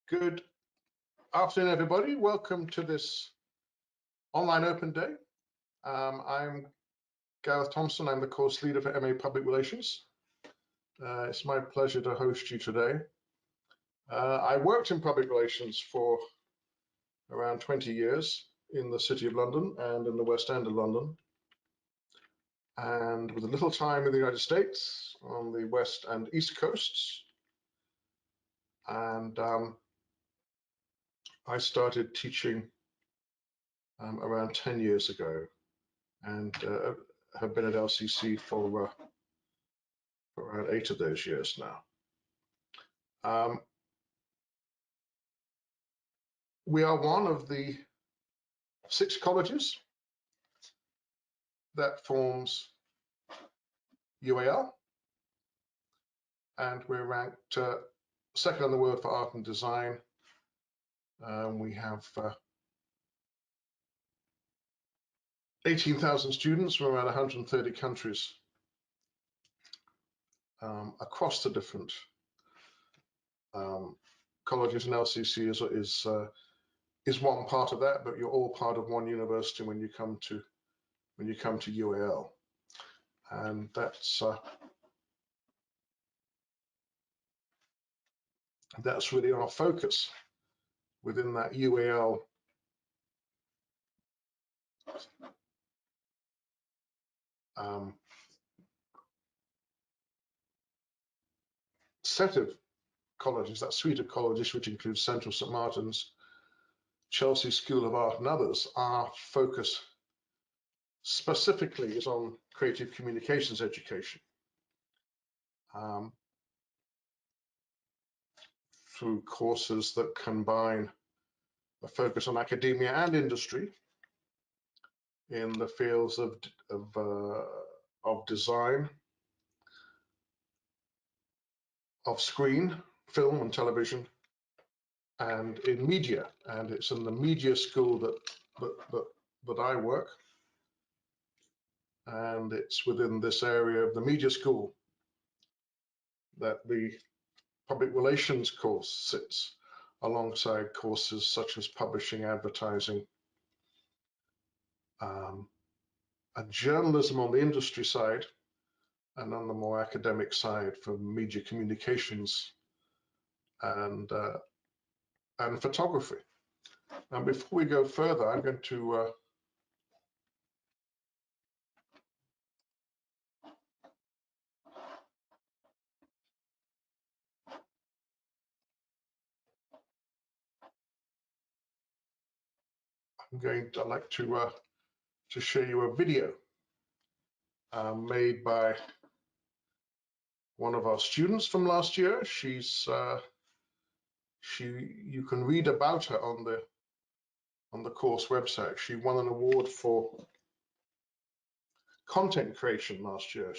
Good afternoon, everybody. Welcome to this online open day. I'm Gareth Thompson. I'm the course leader for MA Public Relations. It's my pleasure to host you today. I worked in public relations for around 20 years in the City of London and in the West End of London, and with a little time in the United States on the West and East Coasts. And I started teaching around 10 years ago, and have been at LCC for around 8 of those years now. We are one of the 6 colleges that forms UAL, and we're ranked second in the world for art and design. We have 18,000 students from around 130 countries across the different colleges, and LCC is one part of that, but you're all part of one university when you come to UAL, and that's really our focus within that UAL set of colleges, that suite of colleges, which includes Central St. Martin's, Chelsea School of Art, and others. Our focus specifically is on creative communications education through courses that combine a focus on academia and industry in the fields of design, of screen, film and television, and in media. And it's in the media school that I work, and it's within this area of the media school that the public relations course sits, alongside courses such as publishing, advertising, and journalism on the industry side, and on the more academic side for media communications and photography. And before we go further, I'm going to I'd like to show you a video made by one of our students from last year. You can read about her on the course website. She won an award for content creation last year.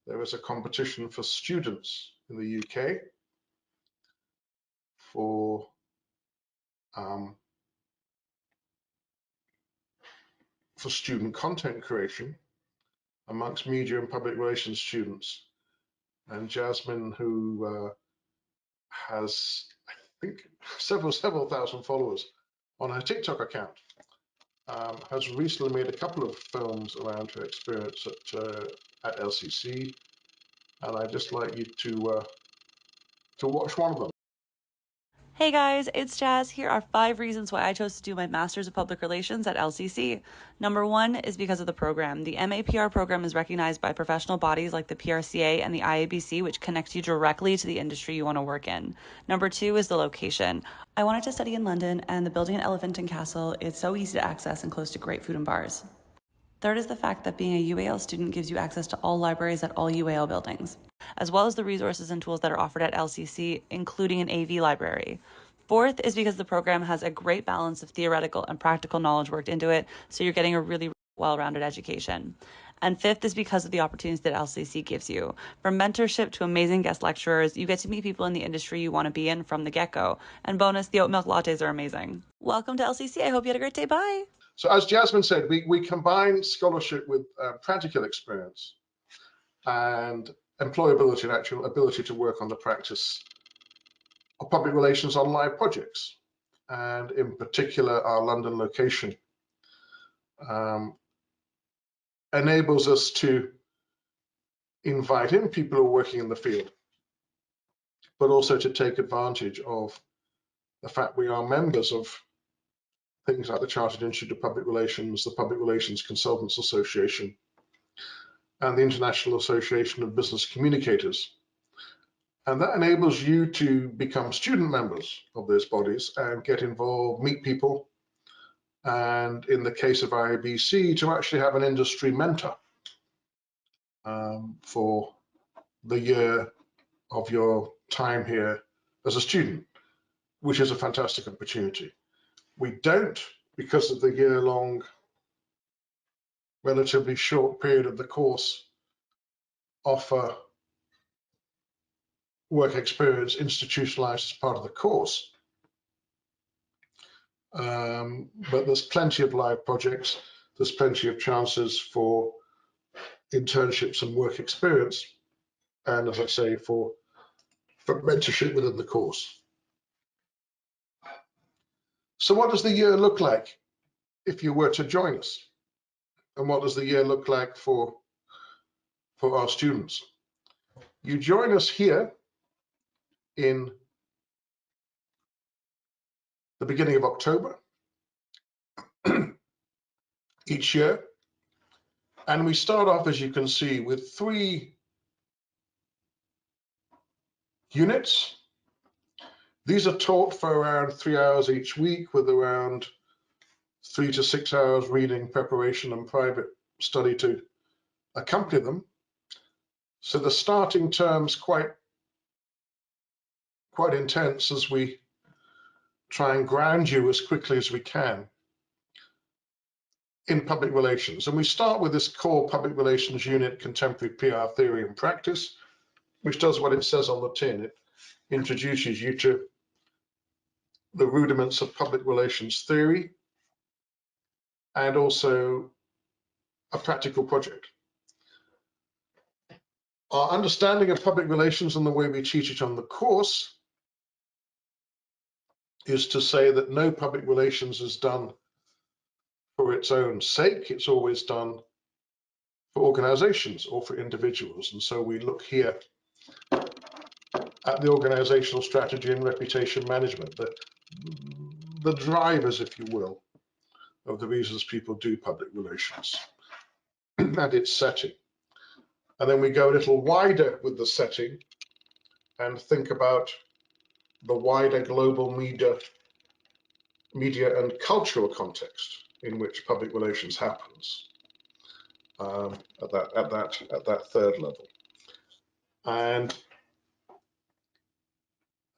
There was a competition for students in the UK for student content creation amongst media and public relations students. And Jasmine, who has, I think, several thousand followers on her TikTok account, has recently made a couple of films around her experience at LCC, and I'd just like you to watch one of them. Hey guys, it's Jazz. Here are 5 reasons why I chose to do my Master's of Public Relations at LCC. Number 1 is because of the program. The MAPR program is recognized by professional bodies like the PRCA and the IABC, which connects you directly to the industry you want to work in. Number 2 is the location. I wanted to study in London, and the building at Elephant and Castle is so easy to access and close to great food and bars. Third is the fact that being a UAL student gives you access to all libraries at all UAL buildings, as well as the resources and tools that are offered at LCC, including an AV library. Fourth is because the program has a great balance of theoretical and practical knowledge worked into it, so you're getting a really well-rounded education. And fifth is because of the opportunities that LCC gives you. From mentorship to amazing guest lecturers, you get to meet people in the industry you want to be in from the get-go. And bonus, the oat milk lattes are amazing. Welcome to LCC. I hope you had a great day. Bye. So as Jasmine said, we combine scholarship with practical experience and employability and actual ability to work on the practice of public relations on live projects, and in particular our London location enables us to invite in people who are working in the field, but also to take advantage of the fact we are members of things like the Chartered Institute of Public Relations, the Public Relations Consultants Association, and the International Association of Business Communicators. And that enables you to become student members of those bodies and get involved, meet people, and in the case of IABC, to actually have an industry mentor for the year of your time here as a student, which is a fantastic opportunity. We don't, because of the year-long, relatively short period of the course, offer work experience institutionalized as part of the course. But there's plenty of live projects, there's plenty of chances for internships and work experience, and as I say, for mentorship within the course. So what does the year look like if you were to join us? And what does the year look like for our students? You join us here in the beginning of October each year. And we start off, as you can see, with 3 units. These are taught for around 3 hours each week, with around 3 to 6 hours reading, preparation, and private study to accompany them. So the starting term's quite intense as we try and ground you as quickly as we can in public relations. And we start with this core public relations unit, contemporary PR theory and practice, which does what it says on the tin. It introduces you to the rudiments of public relations theory and also a practical project. Our understanding of public relations and the way we teach it on the course is to say that no public relations is done for its own sake. It's always done for organizations or for individuals. And so we look here at the organizational strategy and reputation management, the drivers, if you will, of the reasons people do public relations and its setting. And then we go a little wider with the setting and think about the wider global media and cultural context in which public relations happens at that third level. And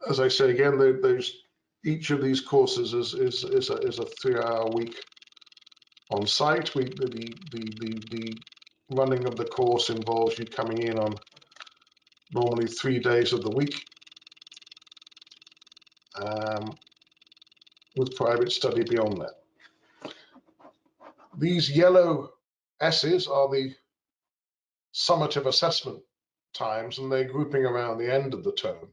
as I say again, each of these courses is a 3-hour week on site. The running of the course involves you coming in on normally 3 days of the week with private study beyond that. These yellow S's are the summative assessment times, and they're grouping around the end of the term.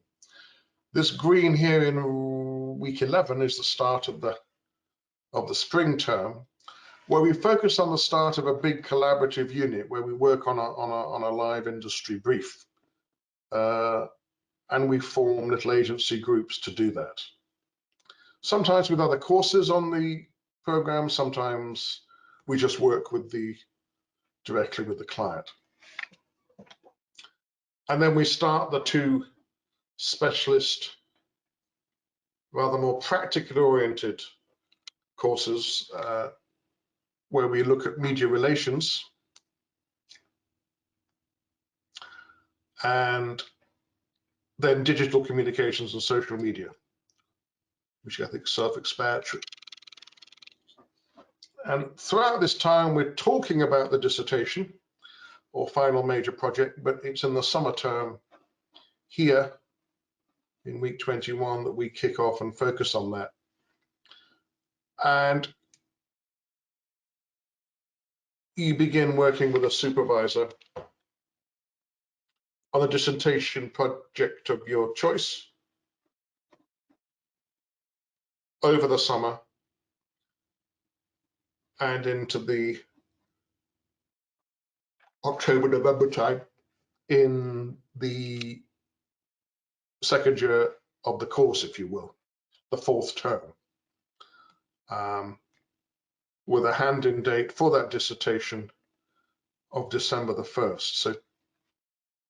This green here in week 11 is the start of the spring term, where we focus on the start of a big collaborative unit where we work on a live industry brief. And we form little agency groups to do that. Sometimes with other courses on the program, sometimes we just work directly with the client. And then we start the 2 specialist, rather more practically oriented courses where we look at media relations and then digital communications and social media, which I think is self-explanatory. And throughout this time, we're talking about the dissertation or final major project, but it's in the summer term here in week 21 that we kick off and focus on that. And you begin working with a supervisor on a dissertation project of your choice. over the summer and into the October, November time in the second year of the course, if you will, the fourth term, with a hand-in date for that dissertation of December the 1st. So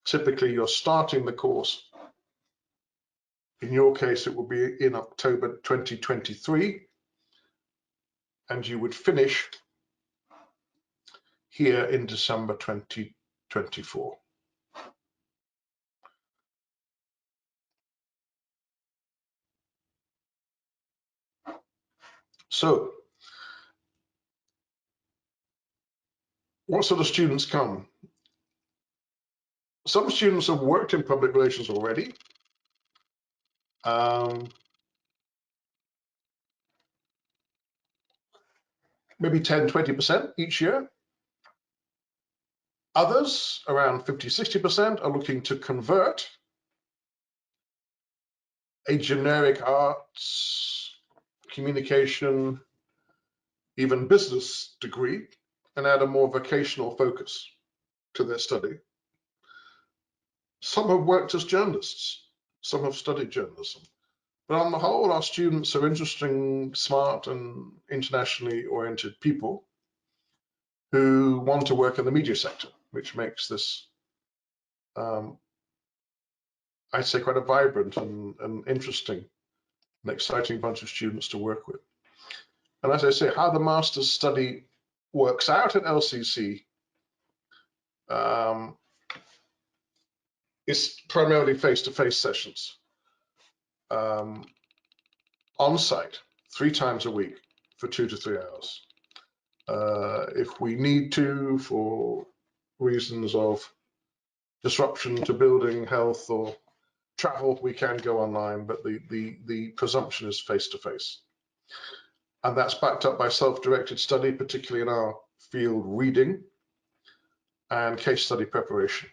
typically you're starting the course. In your case, it will be in October 2023, and you would finish here in December 2024. So, what sort of students come? Some students have worked in public relations already. Maybe 10, 20% each year. Others, around 50, 60%, are looking to convert a generic arts, communication, even business degree and add a more vocational focus to their study. Some have worked as journalists, some have studied journalism. But on the whole, our students are interesting, smart, and internationally oriented people who want to work in the media sector, which makes this, I'd say, quite a vibrant and interesting and exciting bunch of students to work with. And as I say, how the master's study works out at LCC is primarily face-to-face sessions on site 3 times a week for 2 to 3 hours. If we need to, for reasons of disruption to building, health, or travel, we can go online, but the presumption is face-to-face. And that's backed up by self-directed study, particularly in our field, reading and case study preparation.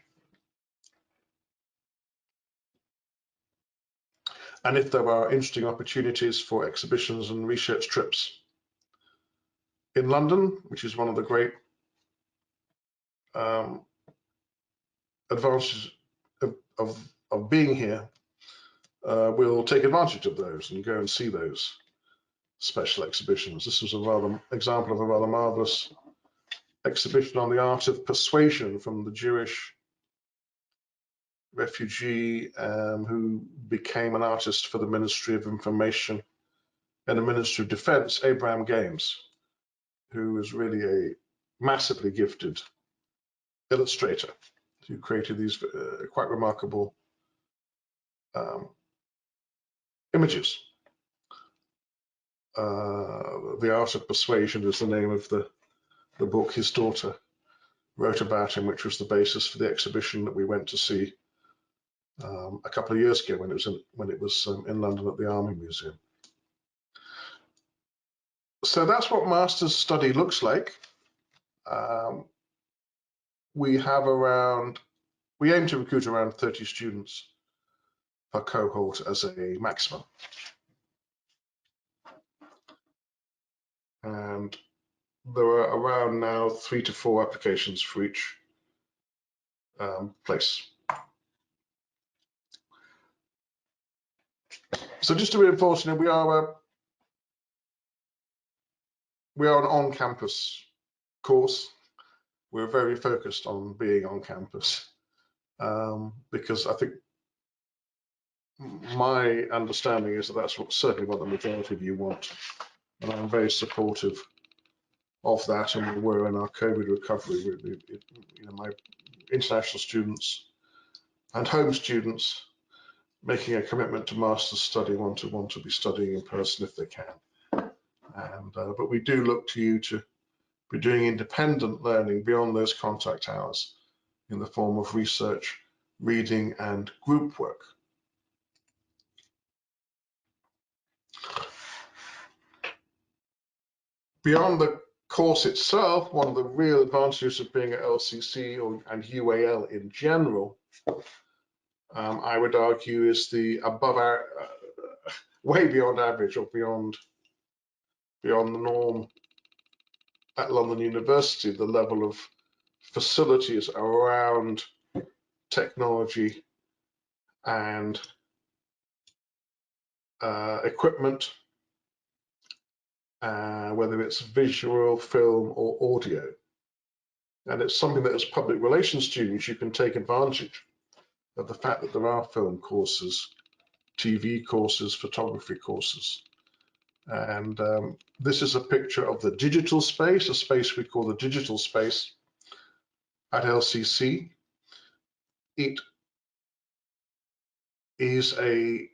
And if there are interesting opportunities for exhibitions and research trips in London, which is one of the great advantages of being here, we'll take advantage of those and go and see those special exhibitions. This was a rather example of a rather marvelous exhibition on the art of persuasion from the Jewish refugee who became an artist for the Ministry of Information and the Ministry of Defense, Abraham Games, who is really a massively gifted illustrator who created these quite remarkable images. The Art of Persuasion is the name of the book his daughter wrote about him, which was the basis for the exhibition that we went to see a couple of years ago when it was in London at the Army Museum. So that's what master's study looks like. We aim to recruit around 30 students per cohort as a maximum. And there are around now 3 to 4 applications for each place. So just to reinforce, we are an on-campus course. We're very focused on being on campus because I think my understanding is that that's certainly what the majority of you want, and I'm very supportive of that. And we were in our COVID recovery. My international students and home students making a commitment to master's study want to be studying in person if they can. And but we do look to you to be doing independent learning beyond those contact hours in the form of research, reading, and group work. Beyond the course itself, one of the real advantages of being at LCC and UAL in general, I would argue, is the way beyond average or beyond beyond the norm at London University, the level of facilities around technology and equipment, whether it's visual, film, or audio. And it's something that as public relations students, you can take advantage of the fact that there are film courses, TV courses, photography courses. And this is a picture of the digital space, a space we call the digital space at LCC. It is a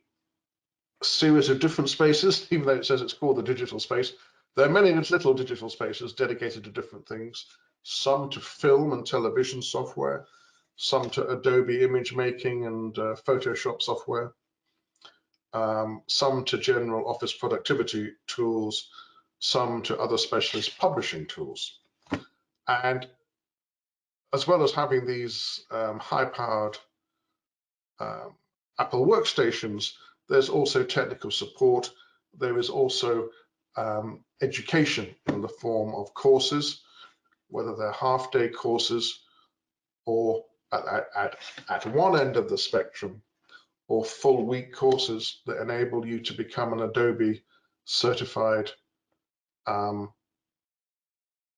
series of different spaces, even though it says it's called the digital space. There are many little digital spaces dedicated to different things, some to film and television software, some to Adobe image making and Photoshop software, some to general office productivity tools, some to other specialist publishing tools. And as well as having these high-powered Apple workstations, there's also technical support. There is also education in the form of courses, whether they're half-day courses or at one end of the spectrum, or full week courses that enable you to become an Adobe certified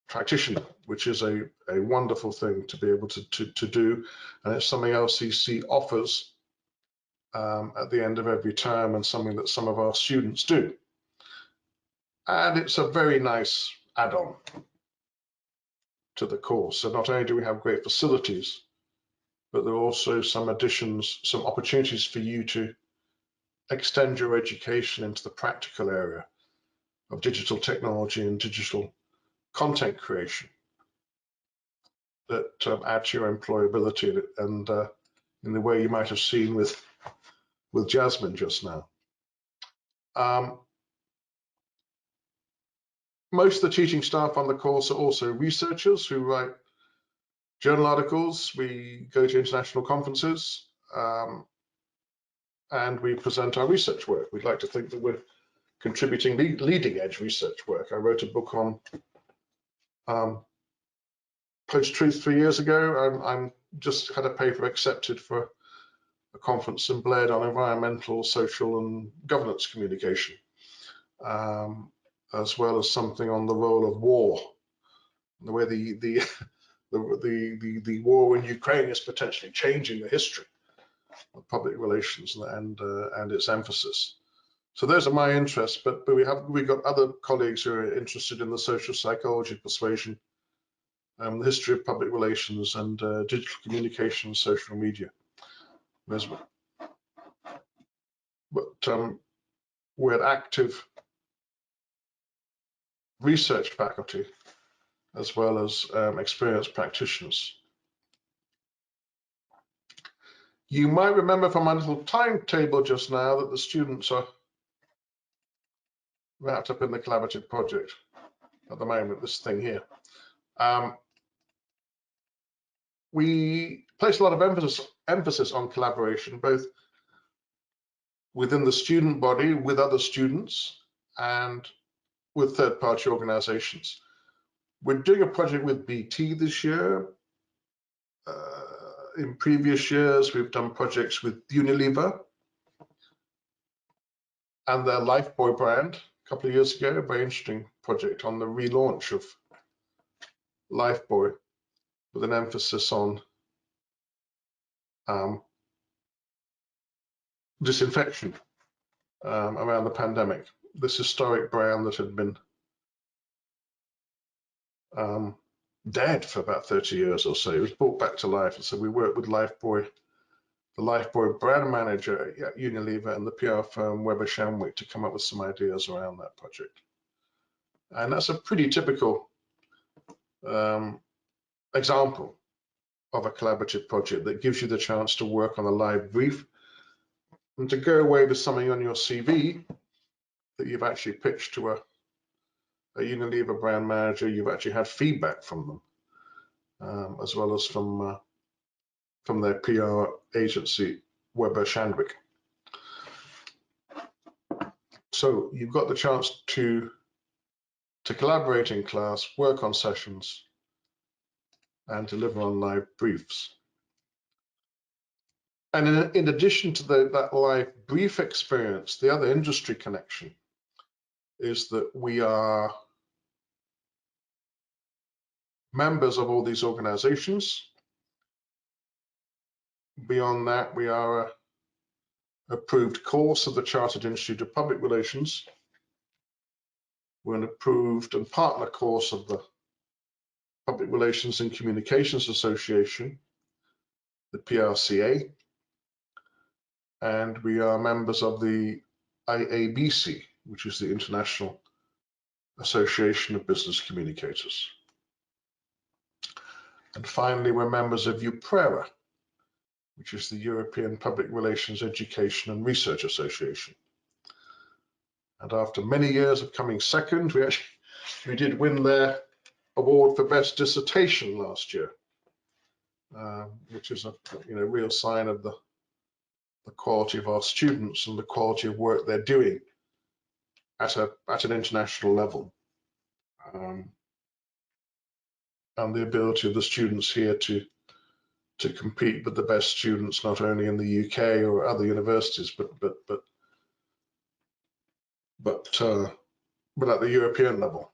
practitioner, which is a wonderful thing to be able to do. And it's something LCC offers at the end of every term, and something that some of our students do. And it's a very nice add-on to the course. So not only do we have great facilities, but there are also some additions, some opportunities for you to extend your education into the practical area of digital technology and digital content creation that add to your employability, and in the way you might have seen with Jasmine just now. Most of the teaching staff on the course are also researchers who write journal articles. We go to international conferences, and we present our research work. We'd like to think that we're contributing leading edge research work. I wrote a book on post-truth 3 years ago. I'm just had a paper accepted for a conference in Bled on environmental, social, and governance communication, as well as something on the role of war, the way the war in Ukraine is potentially changing the history of public relations and its emphasis. So those are my interests, but we've got other colleagues who are interested in the social psychology of persuasion, the history of public relations, and digital communication and social media. But we had active research faculty as well as experienced practitioners. You might remember from my little timetable just now that the students are wrapped up in the collaborative project at the moment, this thing here. We place a lot of emphasis on collaboration, both within the student body, with other students, and with third-party organizations. We're doing a project with BT this year. In previous years, we've done projects with Unilever and their Lifebuoy brand a couple of years ago. A very interesting project on the relaunch of Lifebuoy, with an emphasis on disinfection around the pandemic. This historic brand that had been dead for about 30 years or so. It was brought back to life, and so we worked with Lifebuoy, the Lifebuoy brand manager at Unilever, and the PR firm Weber Shandwick to come up with some ideas around that project. And that's a pretty typical example of a collaborative project that gives you the chance to work on a live brief and to go away with something on your CV that you've actually pitched to a Unilever brand manager. You've actually had feedback from them, as well as from their PR agency, Weber Shandwick. So you've got the chance to to collaborate in class, work on sessions, and deliver on live briefs. And in addition to that live brief experience, the other industry connection is that we are members of all these organizations. Beyond that, we are an approved course of the Chartered Institute of Public Relations. We're an approved and partner course of the Public Relations and Communications Association, the PRCA, and we are members of the IABC, which is the International Association of Business Communicators. And finally, we're members of EUPRERA, which is the European Public Relations Education and Research Association. And after many years of coming second, we did win their award for best dissertation last year, which is a real sign of the quality of our students and the quality of work they're doing at an international level, and the ability of the students here to compete with the best students, not only in the UK or other universities, but at the European level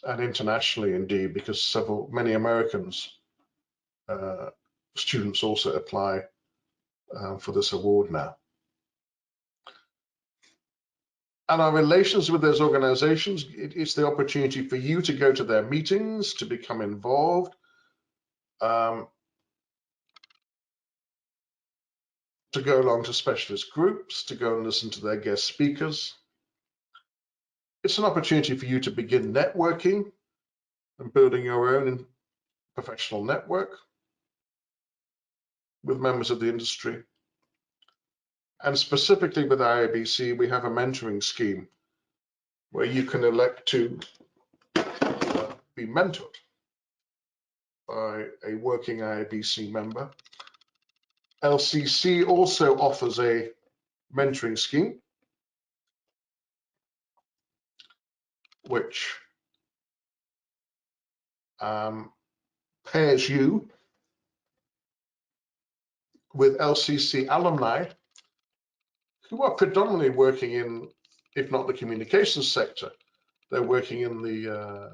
and internationally, indeed, because many Americans students also apply for this award now. And our relations with those organizations, it's the opportunity for you to go to their meetings, to become involved, to go along to specialist groups, to go and listen to their guest speakers. It's an opportunity for you to begin networking and building your own professional network with members of the industry. And specifically with IABC, we have a mentoring scheme where you can elect to be mentored by a working IABC member. LCC also offers a mentoring scheme, which pairs you with LCC alumni who are predominantly working in, if not the communications sector, they're working in the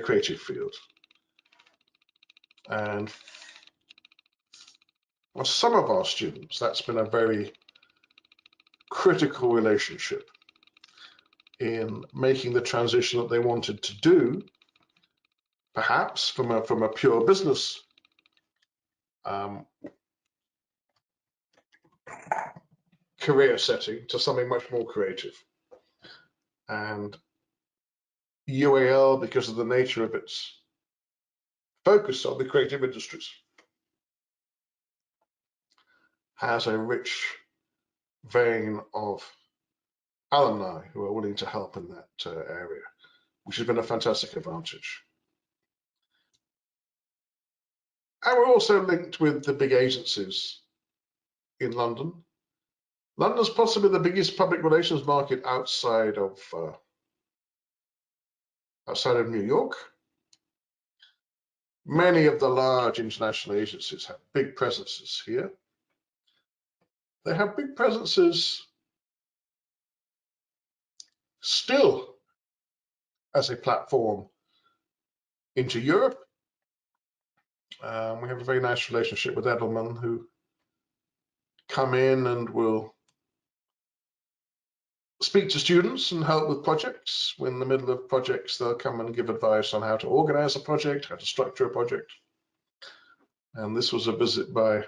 creative field. And for some of our students, that's been a very critical relationship in making the transition that they wanted to do, perhaps from a pure business career setting to something much more creative. And UAL, because of the nature of its focus on the creative industries, has a rich vein of alumni who are willing to help in that area, which has been a fantastic advantage. And we're also linked with the big agencies in London. London's possibly the biggest public relations market outside of New York. Many of the large international agencies have big presences here. They have big presences still as a platform into Europe. We have a very nice relationship with Edelman, who come in and will speak to students and help with projects. When in the middle of projects, they'll come and give advice on how to organize a project, how to structure a project. And this was a visit by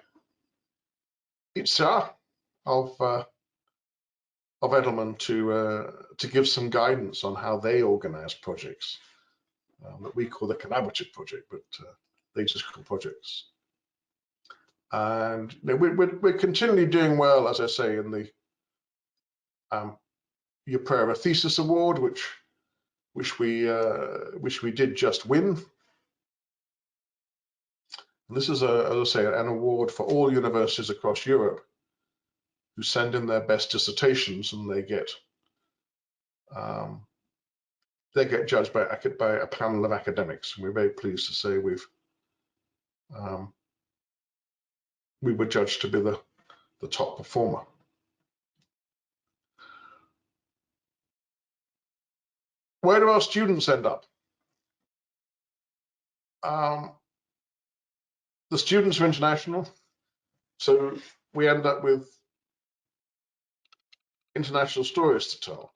Itzar of Edelman to give some guidance on how they organize projects that we call the collaborative project, but they just call projects. And we're continually doing well, as I say, in the EUPRERA Thesis Award, which we did just win. And this is, as I say, an award for all universities across Europe who send in their best dissertations, and they get they get judged by a panel of academics. And we're very pleased to say we were judged to be the top performer. Where do our students end up? The students are international, so we end up with international stories to tell.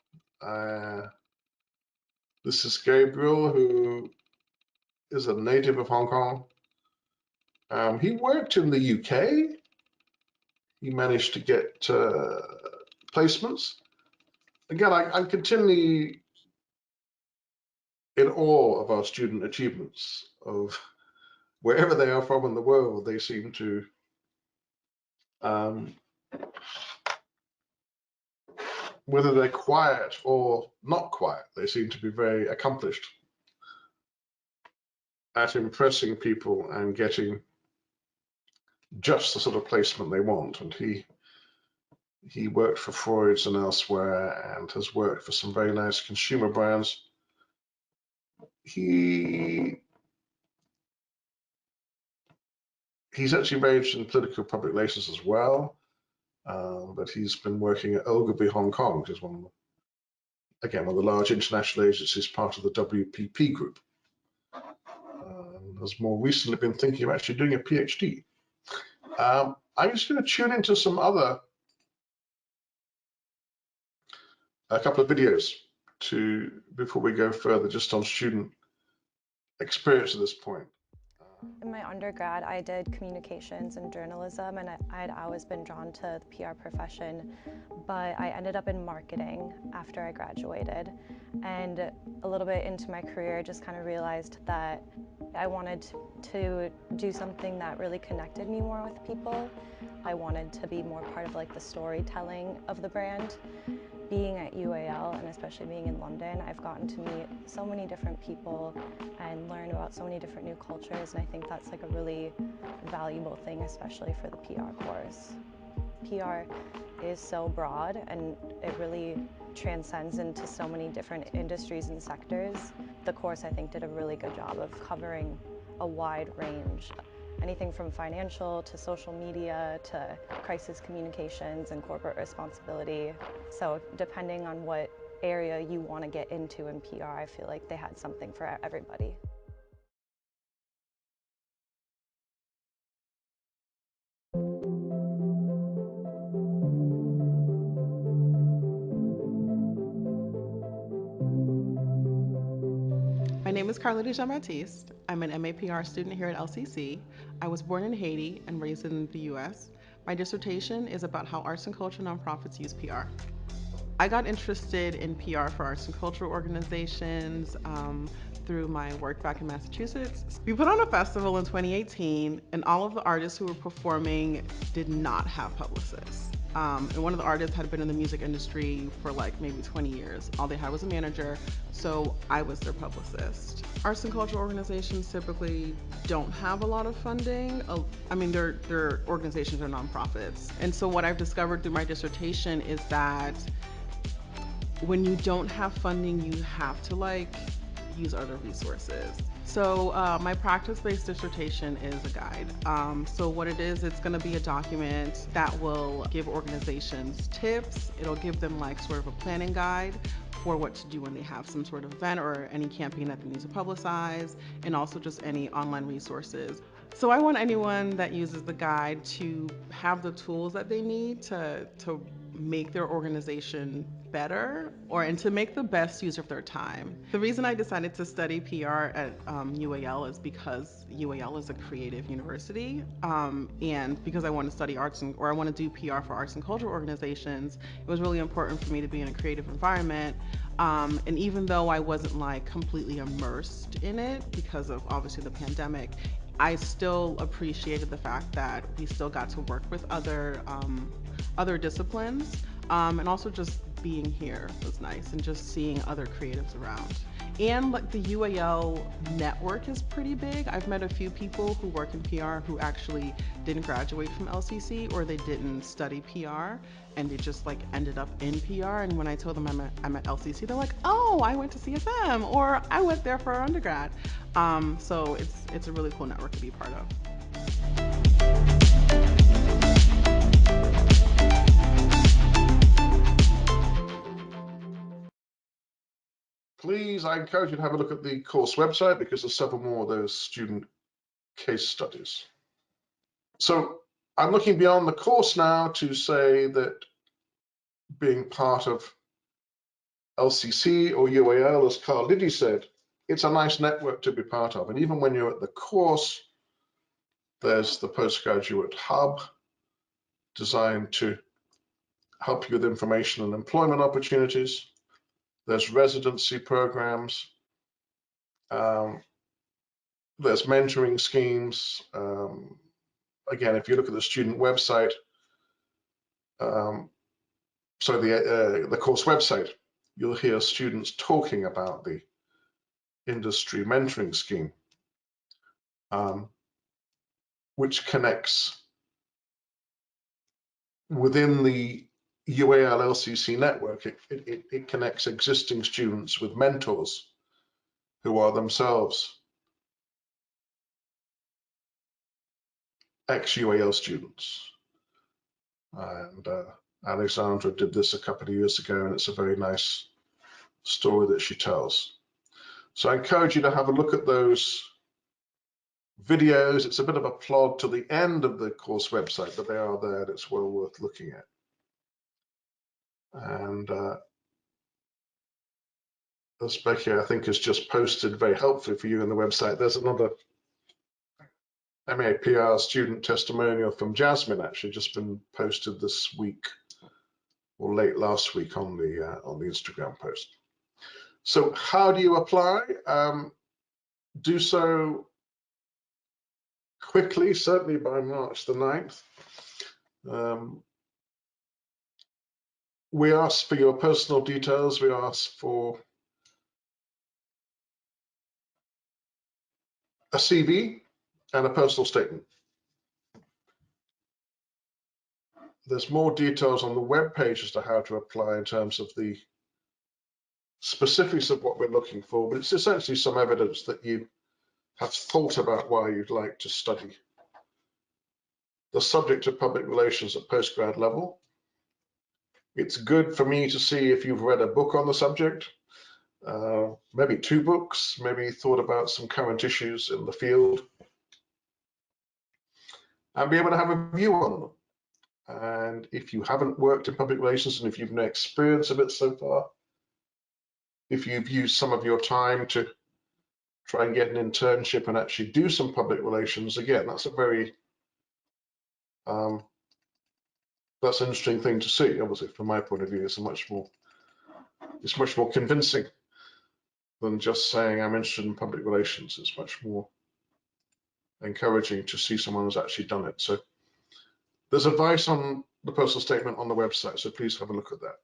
This is Gabriel, who is a native of Hong Kong. He worked in the UK. He managed to get placements. Again, I'm continually in awe of our student achievements, of wherever they are from in the world. They seem to whether they're quiet or not quiet, they seem to be very accomplished at impressing people and getting just the sort of placement they want. And he worked for Freud's and elsewhere, and has worked for some very nice consumer brands. He's actually very interested in political public relations as well, but he's been working at Ogilvy Hong Kong, which is one of the large international agencies, part of the WPP group. Has more recently been thinking of actually doing a PhD. I'm just going to tune into a couple of videos before we go further, just on student experience at this point. In my undergrad, I did communications and journalism, and I'd always been drawn to the PR profession, but I ended up in marketing after I graduated. And a little bit into my career, I just kind of realized that I wanted to do something that really connected me more with people. I wanted to be more part of like the storytelling of the brand. Being at UAL, and especially being in London, I've gotten to meet so many different people and learn about so many different new cultures, and I think that's like a really valuable thing, especially for the PR course. PR is so broad, and it really transcends into so many different industries and sectors. The course, I think, did a really good job of covering a wide range. Anything from financial to social media to crisis communications and corporate responsibility. So depending on what area you want to get into in PR, I feel like they had something for everybody. My name is Carlita Jean-Baptiste. I'm an MA/PR student here at LCC. I was born in Haiti and raised in the US. My dissertation is about how arts and culture nonprofits use PR. I got interested in PR for arts and cultural organizations through my work back in Massachusetts. We put on a festival in 2018, and all of the artists who were performing did not have publicists. And one of the artists had been in the music industry for like maybe 20 years. All they had was a manager, so I was their publicist. Arts and cultural organizations typically don't have a lot of funding. I mean, their organizations are nonprofits. And so what I've discovered through my dissertation is that when you don't have funding, you have to use other resources. So my practice-based dissertation is a guide. So what it is, it's gonna be a document that will give organizations tips. It'll give them sort of a planning guide for what to do when they have some sort of event or any campaign that they need to publicize, and also just any online resources. So I want anyone that uses the guide to have the tools that they need to make their organization better and to make the best use of their time. The reason I decided to study PR at UAL is because UAL is a creative university, and because I want to study I want to do PR for arts and cultural organizations, it was really important for me to be in a creative environment. And even though I wasn't completely immersed in it because of obviously the pandemic, I still appreciated the fact that we still got to work with other disciplines, and also just being here was nice, and just seeing other creatives around. And like the UAL network is pretty big. I've met a few people who work in PR who actually didn't graduate from LCC, or they didn't study PR and they just like ended up in PR. And when I told them I'm at LCC, they're like, "Oh, I went to CSM," or "I went there for undergrad." So it's a really cool network to be part of. Please, I encourage you to have a look at the course website because there's several more of those student case studies. So I'm looking beyond the course now to say that being part of LCC or UAL, as Carl Liddy said, it's a nice network to be part of. And even when you're at the course, there's the Postgraduate Hub designed to help you with information and employment opportunities. There's residency programs. There's mentoring schemes. Again, if you look at the student website, the course website, you'll hear students talking about the industry mentoring scheme, which connects within the UAL LCC network. It connects existing students with mentors who are themselves ex-UAL students. And Alexandra did this a couple of years ago, and it's a very nice story that she tells. So I encourage you to have a look at those videos. It's a bit of a plod to the end of the course website, but they are there and it's well worth looking at. And as Becky, I think, has just posted very helpfully for you on the website, there's another MAPR student testimonial from Jasmine, actually just been posted this week or late last week on the Instagram post. So how do you apply? Do so quickly, certainly by March the 9th. We ask for your personal details. We ask for a CV and a personal statement. There's more details on the web page as to how to apply in terms of the specifics of what we're looking for, but it's essentially some evidence that you have thought about why you'd like to study the subject of public relations at postgrad level. It's good for me to see if you've read a book on the subject, maybe 2 books, maybe thought about some current issues in the field, and be able to have a view on them. And if you haven't worked in public relations and if you've no experience of it so far, if you've used some of your time to try and get an internship and actually do some public relations, again, that's a very that's an interesting thing to see. Obviously, from my point of view, it's much more convincing than just saying I'm interested in public relations. It's much more encouraging to see someone who's actually done it. So there's advice on the personal statement on the website, so please have a look at that.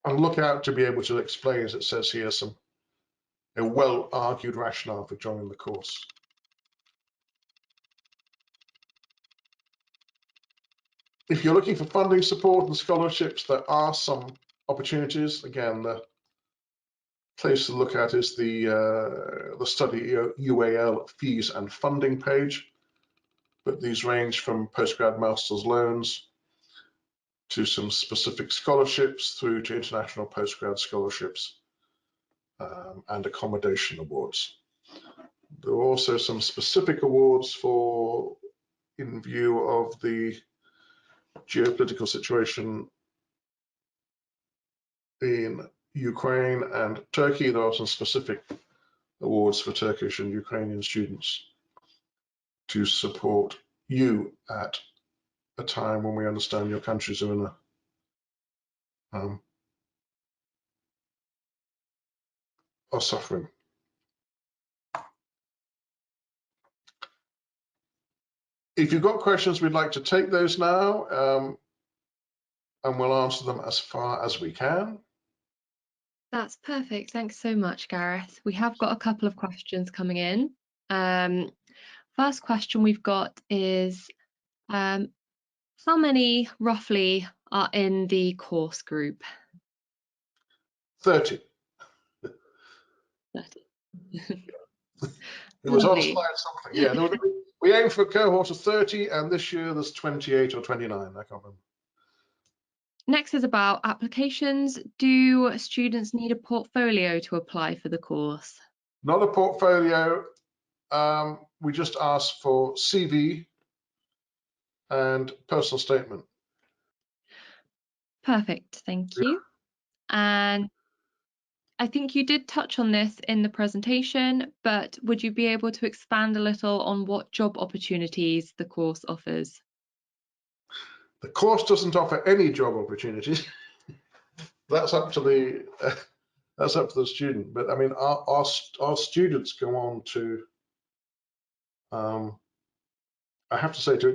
And look out to be able to explain, as it says here, a well-argued rationale for joining the course. If you're looking for funding support and scholarships, there are some opportunities. Again, the place to look at is the study UAL fees and funding page, but these range from postgrad master's loans to some specific scholarships through to international postgrad scholarships and accommodation awards. There are also some specific awards for, in view of the geopolitical situation in Ukraine and Turkey. There are some specific awards for Turkish and Ukrainian students to support you at a time when we understand your countries are in are suffering. If you've got questions, we'd like to take those now. and we'll answer them as far as we can. That's perfect. Thanks so much, Gareth. We have got a couple of questions coming in. First question we've got is, how many roughly are in the course group? 30. 30. It was on Lovely. slide something. Yeah, we aim for a cohort of 30, and this year there's 28 or 29. I can't remember. Next is about applications. Do students need a portfolio to apply for the course? Not a portfolio. We just ask for CV and personal statement. Perfect, thank you. And I think you did touch on this in the presentation, but would you be able to expand a little on what job opportunities the course offers? The course doesn't offer any job opportunities. That's up to the student. But I mean, our students go on to, I have to say, to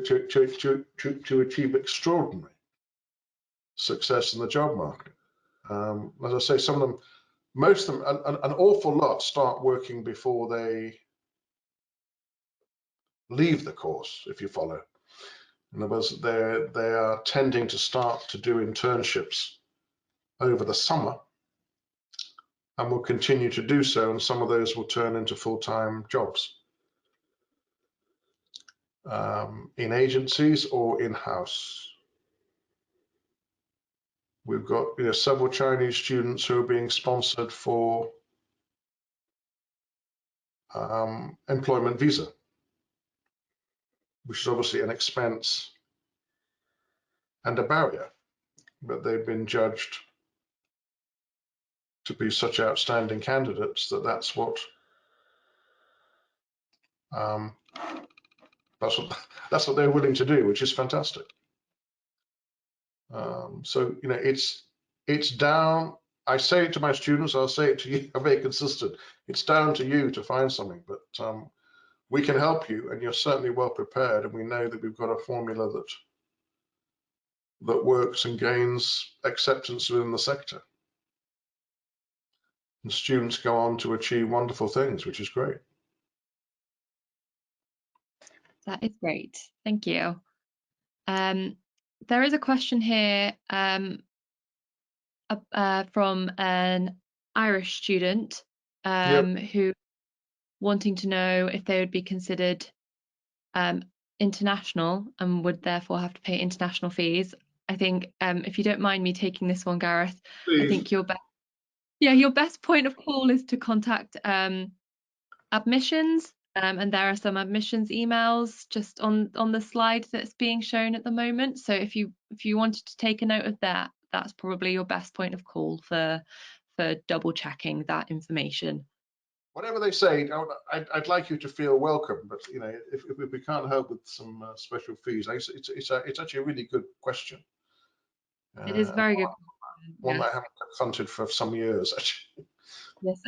achieve extraordinary success in the job market. As I say, some of them, most of them, an awful lot start working before they leave the course, if you follow. In other words, they are tending to start to do internships over the summer, and will continue to do so, and some of those will turn into full-time jobs in agencies or in-house. We've got several Chinese students who are being sponsored for employment visa, which is obviously an expense and a barrier, but they've been judged to be such outstanding candidates that that's what they're willing to do, which is fantastic. So it's down. I say it to my students, I'll say it to you. I'm very consistent. It's down to you to find something, but we can help you, and you're certainly well prepared. And we know that we've got a formula that works and gains acceptance within the sector. And students go on to achieve wonderful things, which is great. That is great, thank you. There is a question here from an Irish student who wanting to know if they would be considered international and would therefore have to pay international fees. I think if you don't mind me taking this one, Gareth, Please. I think your best point of call is to contact admissions, and there are some admissions emails just on the slide that's being shown at the moment. So if you wanted to take a note of that, that's probably your best point of call for double checking that information. Whatever they say, I'd like you to feel welcome, but if we can't help with some special fees, it's actually a really good question. It is very good. One that I haven't confronted for some years, actually. Yes.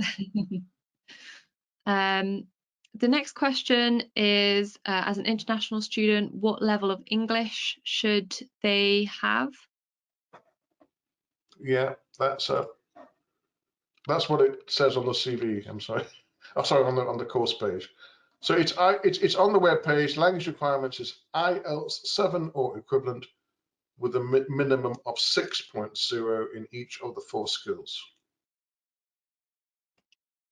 The next question is, as an international student, what level of English should they have? Yeah, that's what it says on the CV. I'm sorry. Oh, sorry, on the course page. So it's on the web page. Language requirements is IELTS 7 or equivalent, with a minimum of 6.0 in each of the 4 skills.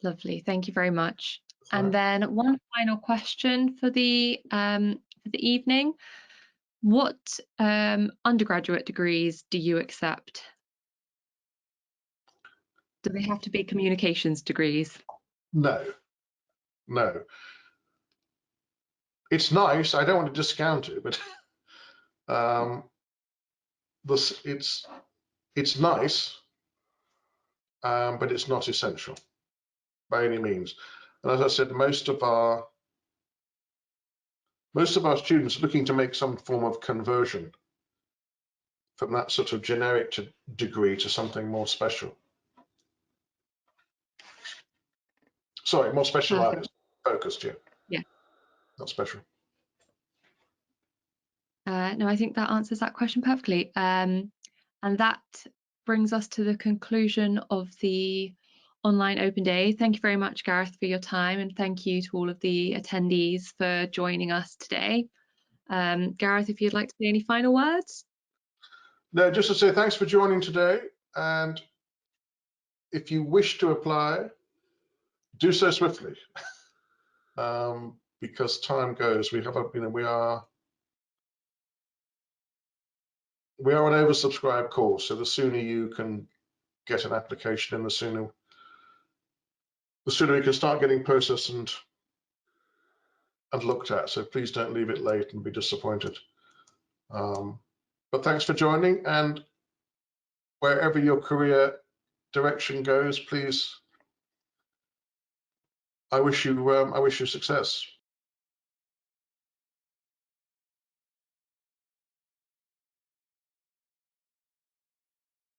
Lovely, thank you very much. And then one final question for the evening. What undergraduate degrees do you accept? Do they have to be communications degrees? No. It's nice. I don't want to discount it, but it's nice, but it's not essential by any means. And as I said, most of our students are looking to make some form of conversion from that sort of generic degree to something more special. Sorry, more specialized, focused, yeah. Yeah. Not special. No, I think that answers that question perfectly. And that brings us to the conclusion of the online open day. Thank you very much, Gareth, for your time, and thank you to all of the attendees for joining us today. Gareth, if you'd like to say any final words? No, just to say thanks for joining today, and if you wish to apply, do so swiftly, because time goes. We are an oversubscribed course, so the sooner you can get an application in, the sooner we can start getting processed and looked at. So please don't leave it late and be disappointed. But thanks for joining, and wherever your career direction goes, please, I wish you success.